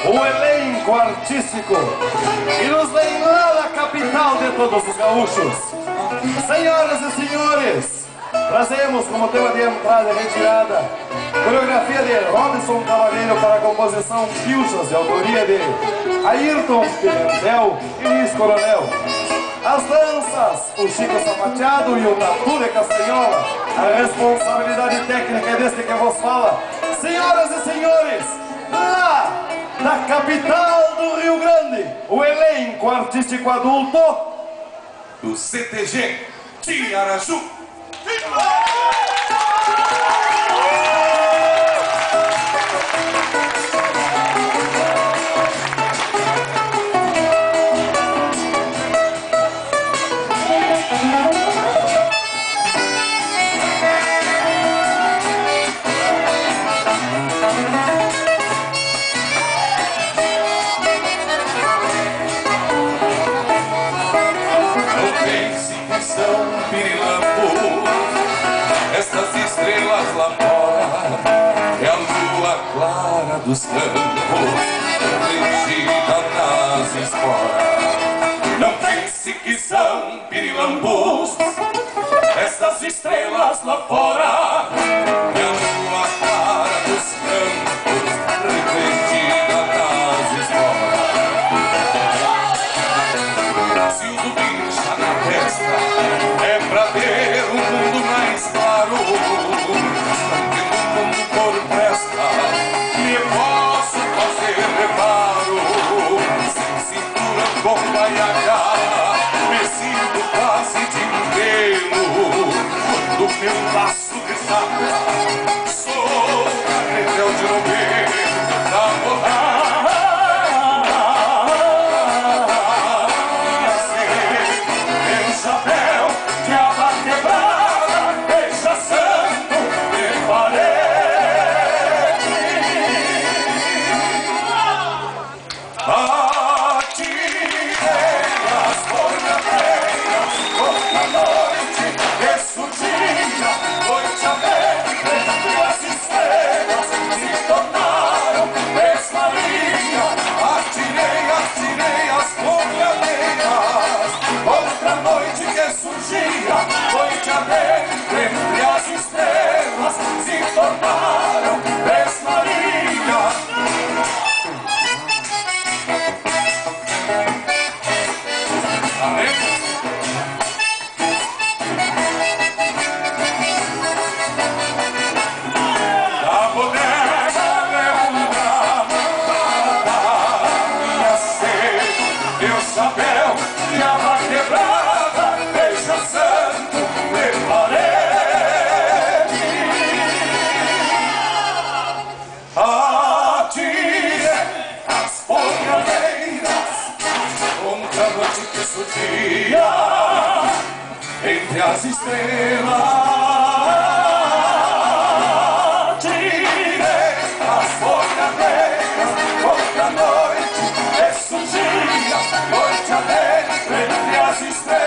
o elenco artístico que nos vem lá da capital de todos os gaúchos. Senhoras e senhores, trazemos como tema de entrada e retirada coreografia de Robson Cavaleiro para a composição Pilchas, de autoria de Ayrton Pimentel e Luiz Coronel. As danças, o Chico Sapateado e o Tatu de Castanhola. A responsabilidade técnica é deste que vos fala. Senhoras e senhores, lá da capital do Rio Grande, o elenco artístico adulto do CTG Tiaraju. Estas estrelas lá fora é a lua clara dos campos, refletida nas esporas. Não pense que são pirilambos, estas estrelas lá fora é a lua clara dos campos, refletida nas esporas. Se o zumbi está na testa, é pra ter um mundo mais claro. Não tendo um mundo por presta, me posso fazer reparo. Sem cintura com baiaca, me sinto quase de modelo. Quando meu laço desata, sou carretel de novelo da borracha. Noite alegre, entre as estrelas se tornaram Três Marias. Da bodega derrubada, minha sede, meu chapéu e a aba quebrada, deixa santo, preparei. Atirei as folhadeiras contra a noite que surgia entre as estrelas. Atirei as folhadeiras contra a noite que surgia, noite alegre entre as estrelas.